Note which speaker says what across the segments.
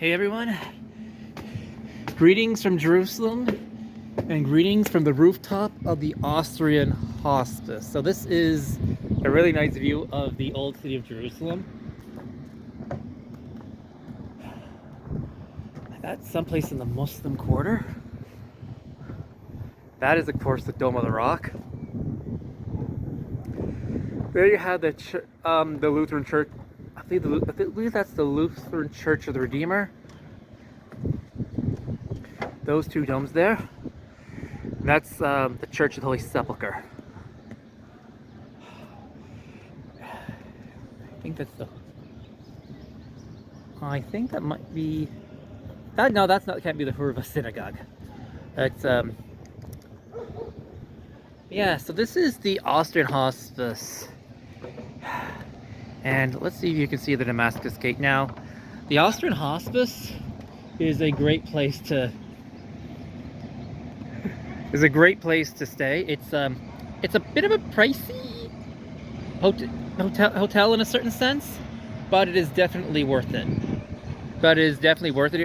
Speaker 1: Hey everyone, greetings from Jerusalem and greetings from the rooftop of the Austrian Hospice. So this is a really nice view of the old city of Jerusalem. That's someplace in the Muslim quarter. That is of course the Dome of the Rock. There you have the Lutheran Church. I believe that's the Lutheran Church of the Redeemer. Those two domes there. And that's the Church of the Holy Sepulchre. I think that might be. No, that's not. Can't be the Hurva Synagogue. It's Yeah. So this is the Austrian Hospice. And let's see if you can see the Damascus Gate now. The Austrian Hospice is a great place to stay. It's a bit of a pricey hotel in a certain sense, but it is definitely worth it.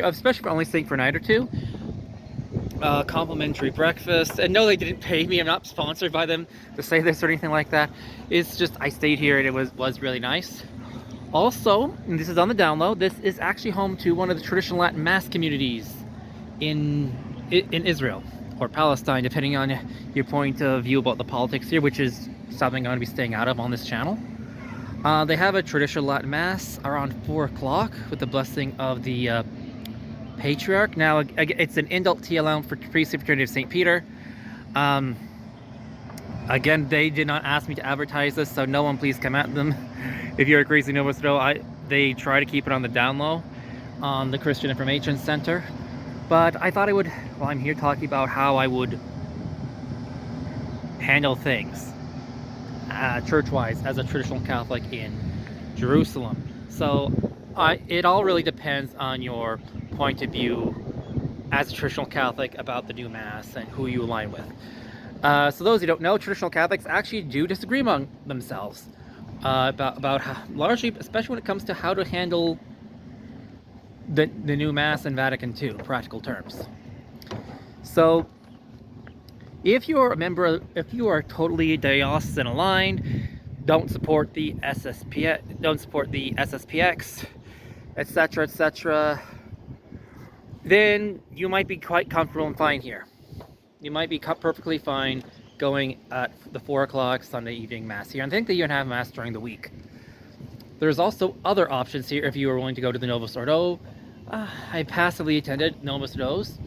Speaker 1: Especially for only staying for a night or two. Complimentary breakfast, and no, they didn't pay me. I'm not sponsored by them to say this or anything like that. It's just I stayed here and it was really nice. Also, and this is on the down low, this is actually home to one of the traditional Latin Mass communities in Israel or Palestine, depending on your point of view about the politics here, which is something I'm going to be staying out of on this channel. They have a traditional Latin Mass around 4 o'clock with the blessing of the Patriarch. Now, it's an adult tea allowance for Priestly Fraternity of St. Peter. Again, they did not ask me to advertise this, so no one please come at them. If you're a crazy Novus they try to keep it on the down low on the Christian Information Center. But I thought I would, while I'm here talking about how I would handle things church-wise as a traditional Catholic in Jerusalem. So it all really depends on your point of view as a traditional Catholic about the new Mass and who you align with. So those who don't know, traditional Catholics actually do disagree among themselves about how, largely, especially when it comes to how to handle the new Mass in Vatican II, practical terms. So if you're a member, if you are totally diocesan aligned, don't support the SSPX, etc., then you might be quite comfortable and fine here. You might be perfectly fine going at the 4 o'clock Sunday evening Mass here. And I think that you can have Mass during the week. There's also other options here if you are willing to go to the Novus Ordo. I passively attended Novus Ordos.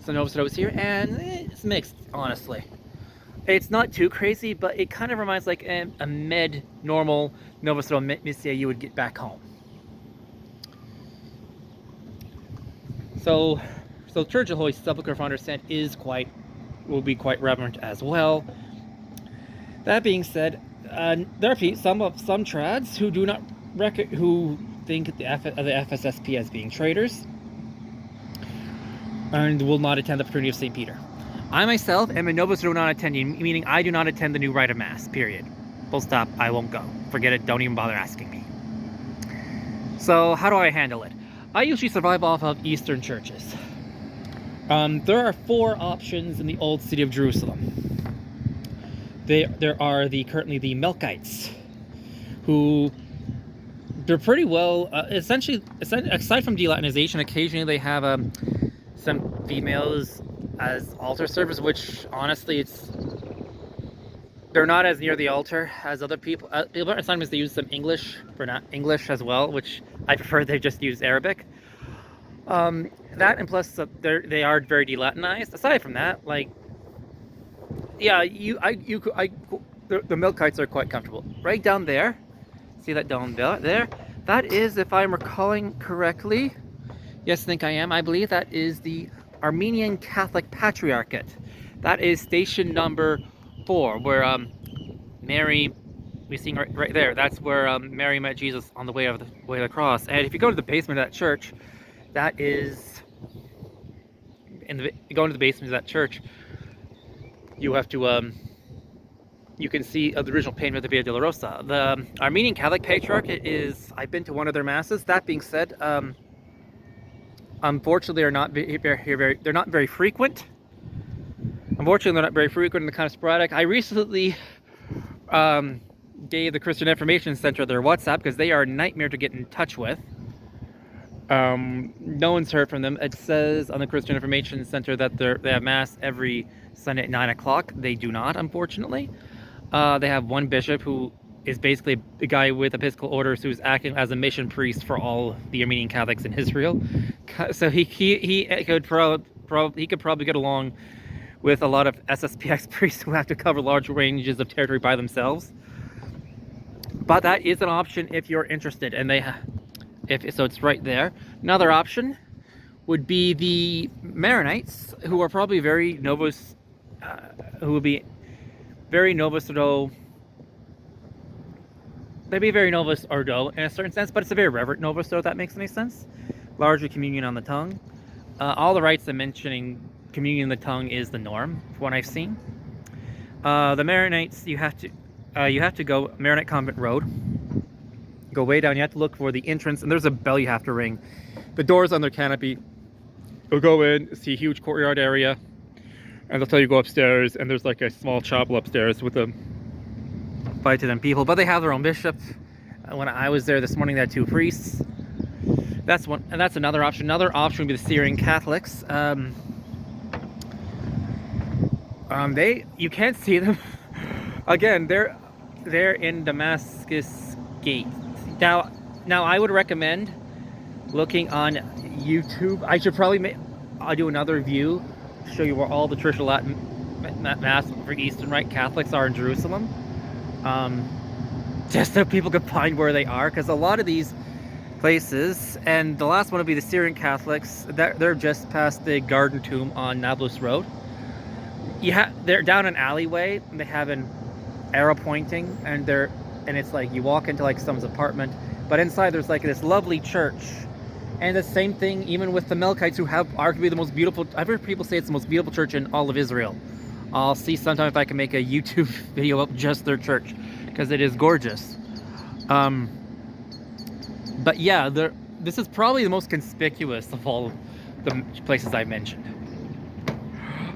Speaker 1: So Novus Ordos here, and it's mixed, honestly. It's not too crazy, but it kind of reminds like a normal Novus Ordo Missa you would get back home. So Church of Holy Sepulchre, from understand, will be quite reverent as well. That being said, there are some trads who do not who think of the FSSP as being traitors and will not attend the Fraternity of St. Peter. I myself am a Novus Ordo non-attending, meaning I do not attend the new rite of Mass, period. Full stop, I won't go. Forget it, don't even bother asking me. So how do I handle it? I usually survive off of Eastern churches. There are 4 options in the old city of Jerusalem. There are currently the Melkites, who they're pretty well, essentially, aside from delatinization, occasionally they have some females as altar servers, which honestly they're not as near the altar as other people. Sometimes they use some English for not English as well, which I prefer they just use Arabic. That and plus they are very delatinized. Aside from that, like, yeah, the Melkites are quite comfortable. Right down there, see that down there? That is, if I'm recalling correctly, yes, I think I am. I believe that is the Armenian Catholic Patriarchate. That is station number 4, where Mary, we're seeing right there. That's where Mary met Jesus on the way of the cross. And if you go to the basement of that church, that is go into the basement of that church. You have to you can see the original painting of the Via Dolorosa. The Armenian Catholic Patriarchate is, I've been to one of their masses. That being said, Unfortunately, they're not very frequent. Unfortunately, they're not very frequent and they're kind of sporadic. I recently gave the Christian Information Center their WhatsApp because they are a nightmare to get in touch with. No one's heard from them. It says on the Christian Information Center that they have mass every Sunday at 9 o'clock. They do not, unfortunately. They have one bishop who is basically a guy with Episcopal orders who's acting as a mission priest for all the Armenian Catholics in Israel. So he could probably get along with a lot of SSPX priests who have to cover large ranges of territory by themselves. But that is an option if you're interested, and so it's right there. Another option would be the Maronites, who are probably very Novus Ordo. They'd be very Novus Ordo in a certain sense, but it's a very reverent Novus Ordo, if that makes any sense. Largely communion on the tongue. All the rites I'm mentioning, communion on the tongue is the norm, from what I've seen. The Maronites, you have to go Maronite Convent Road. Go way down. You have to look for the entrance, and there's a bell you have to ring. The door's on their canopy. You'll go in, see a huge courtyard area, and they'll tell you to go upstairs, and there's like a small chapel upstairs with 5 to 10 people. But they have their own bishop. When I was there this morning, they had 2 priests. That's one, and that's another option. Another option would be the Syrian Catholics. You can't see them. Again, they're in Damascus Gate. Now I would recommend looking on YouTube. I should probably I'll do another view to show you where all the Church of Latin Mass for Eastern Rite Catholics are in Jerusalem. Just so people can find where they are, because a lot of these places, and the last one would be the Syrian Catholics, they're just past the Garden Tomb on Nablus Road. They're down an alleyway, and they have an arrow pointing, and it's like you walk into like someone's apartment, but inside there's like this lovely church. And the same thing even with the Melkites, who have arguably the most beautiful, I've heard people say it's the most beautiful church in all of Israel. I'll see sometime if I can make a YouTube video up just their church, because it is gorgeous. But yeah, this is probably the most conspicuous of all the places I've mentioned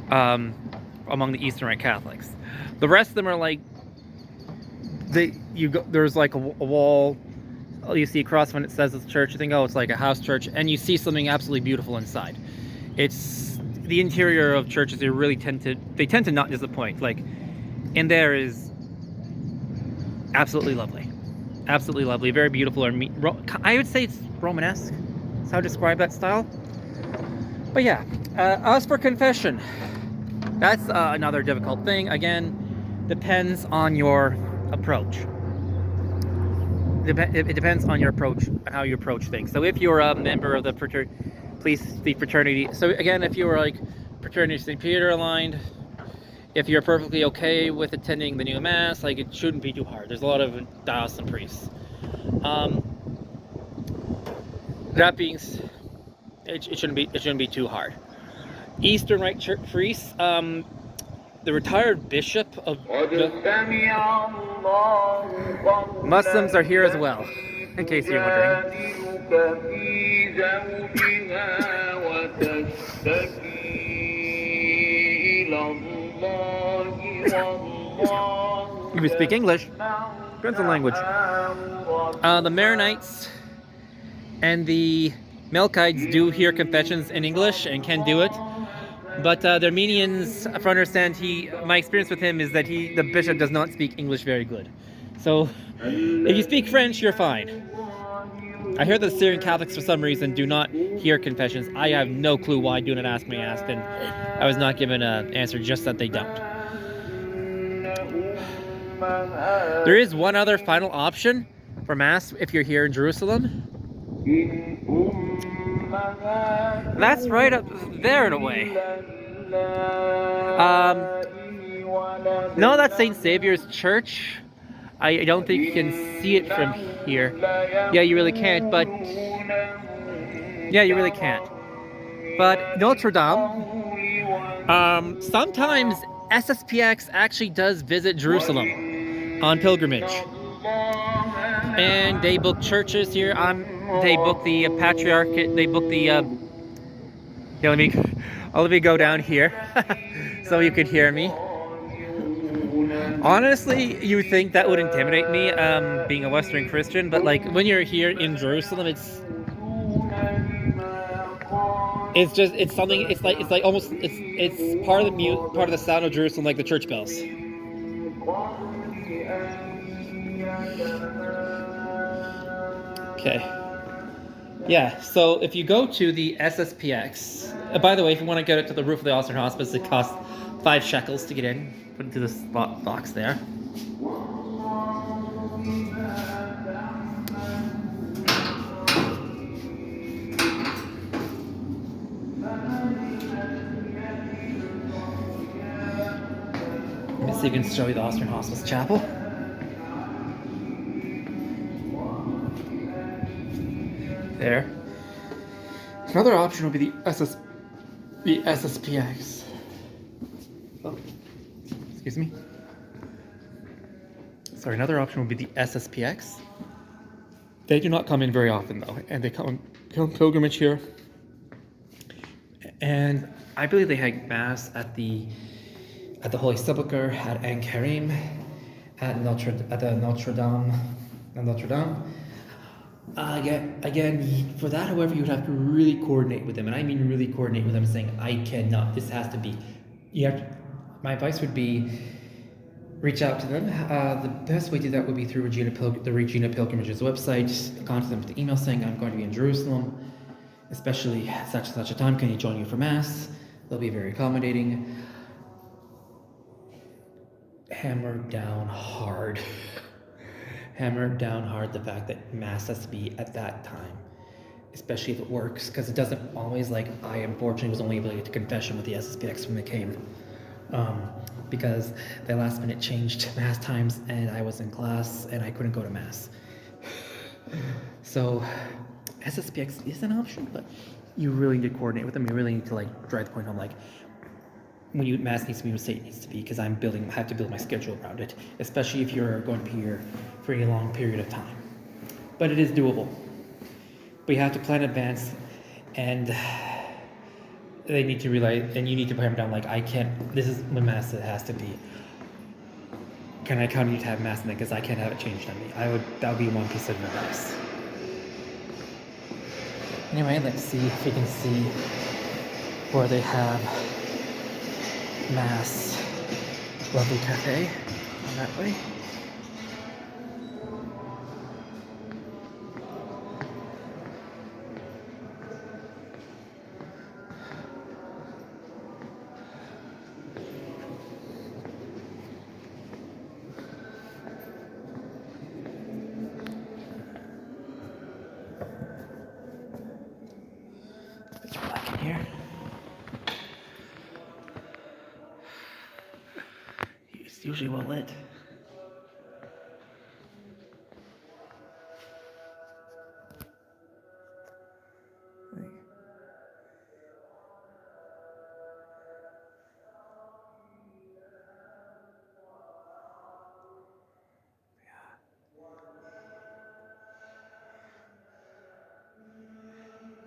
Speaker 1: among the Eastern Rite Catholics. The rest of them are like, there's like a wall you see across when it says it's church. You think, oh, it's like a house church, and you see something absolutely beautiful inside. It's the interior of churches. They tend to not disappoint. Like, in there is absolutely lovely, very beautiful. I would say it's Romanesque. That's how I describe that style. But yeah, as for confession, that's another difficult thing. Again, depends on your approach. It depends on your approach and how you approach things. So if you're a member of the fraternity, so again, if you were like Fraternity St. Peter aligned, if you're perfectly okay with attending the new Mass, like, it shouldn't be too hard. There's a lot of diocesan priests. That being said, it shouldn't be too hard. Eastern Rite Church priests, the retired bishop of Muslims are here as well, in case you're wondering. If you speak English, depends on language. The Maronites and the Melkites do hear confessions in English and can do it. But the Armenians, if I understand, my experience with him is that the bishop does not speak English very good. So if you speak French, you're fine. I hear that the Syrian Catholics, for some reason, do not hear confessions. I have no clue why. Do not ask me. Asked, and I was not given an answer, just that they don't. There is one other final option for Mass if you're here in Jerusalem. That's right up there in a way. No, that's St. Saviour's Church. I don't think you can see it from here. Yeah, you really can't, but... Yeah, you really can't. But Notre Dame, sometimes SSPX actually does visit Jerusalem on pilgrimage. And they book churches here. They book the Patriarchate, they book the Yeah, let me go down here so you could hear me. Honestly, you think that would intimidate me, being a Western Christian, but like when you're here in Jerusalem, it's just it's like almost it's part of part of the sound of Jerusalem, like the church bells. Okay. Yeah, so if you go to the SSPX, by the way, if you want to get it to the roof of the Austrian Hospice, it costs 5 shekels to get in. Put it to this box there. Let me see if I can show you the Austrian Hospice Chapel. There. Another option would be the SSPX. Oh, excuse me. Sorry, another option would be the SSPX. They do not come in very often though, and they come pilgrimage here. And I believe they had mass at the Holy Sepulchre, at Ein Karim, at Notre Dame. Again, for that, however, you would have to really coordinate with them, and I mean really coordinate with them, saying, I cannot, this has to be, my advice would be, reach out to them. The best way to do that would be through the Regina Pilgrimage's website. Contact them with the email saying, I'm going to be in Jerusalem, especially such and such a time, can you join you for Mass? They'll be very accommodating. Hammer down hard the fact that Mass has to be at that time, especially if it works, because it doesn't always, like, I unfortunately was only able to get to confession with the SSPX when it came, because they last minute changed Mass times and I was in class and I couldn't go to Mass. So SSPX is an option, but you really need to coordinate with them. You really need to, like, drive the point home, like, when Mass needs to be, when it needs to be, because I have to build my schedule around it, especially if you're going to be here for a long period of time. But it is doable. But you have to plan in advance, and they need to realize, and you need to put them down, like, I can't, this is when Mass it has to be. Can I count on you to have Mass in it, because I can't have it changed on me. That would be one piece of advice. Anyway, let's see if we can see where they have Mass. Lovely cafe on that way. It's black in here. It's usually well lit.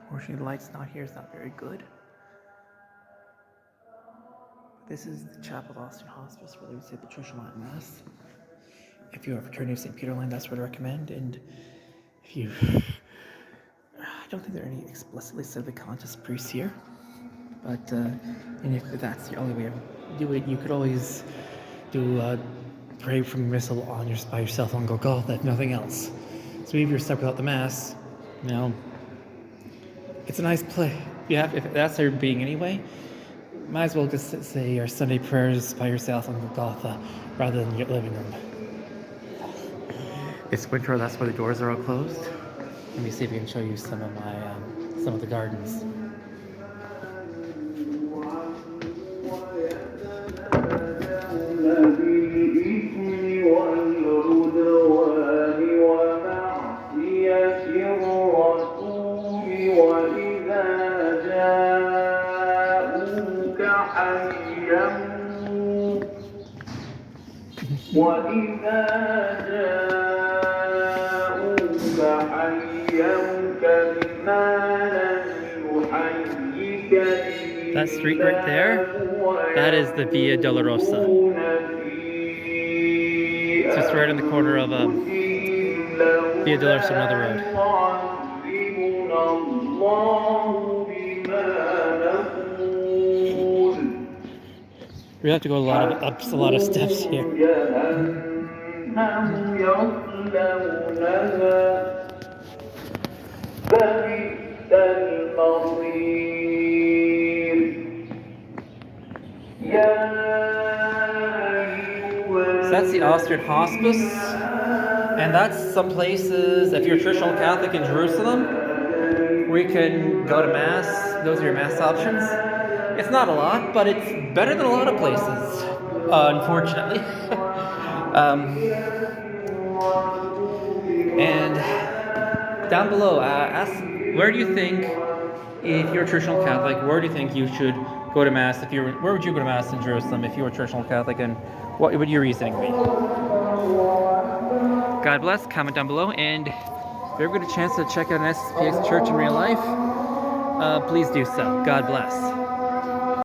Speaker 1: Unfortunately, the light's not here. It's not very good. This is the Chapel of Austrian Hospice, where they would say the Church of Latin Mass. If you're a fraternity of St. Peter line, that's what I recommend. And if you, I don't think there are any explicitly civically conscious priests here. But and if that's the only way to do it, you could always do pray from missal by yourself on Golgotha, if nothing else. So if you're stuck without the Mass, you know, it's a nice play. If that's your being anyway, might as well just say your Sunday prayers by yourself on Golgotha rather than your living room. It's winter, that's why the doors are all closed. Let me see if I can show you some of the gardens.
Speaker 2: وإذا جاءوك حيوك بما لم يحيك
Speaker 1: That street right there, that is the Via Dolorosa. It's just right in the corner of Via Dolorosa and another road. We have to go up a lot of steps here. So that's the Austrian Hospice, and that's some places, if you're a traditional Catholic in Jerusalem, where you can go to Mass. Those are your Mass options. It's not a lot, but it's better than a lot of places, unfortunately. And down below, ask, where do you think, if you're a traditional Catholic, where do you think you should go to Mass? Where would you go to Mass in Jerusalem if you were a traditional Catholic, and what would your reasoning be? God bless. Comment down below, and if you ever get a chance to check out an SPX church in real life, please do so. God bless.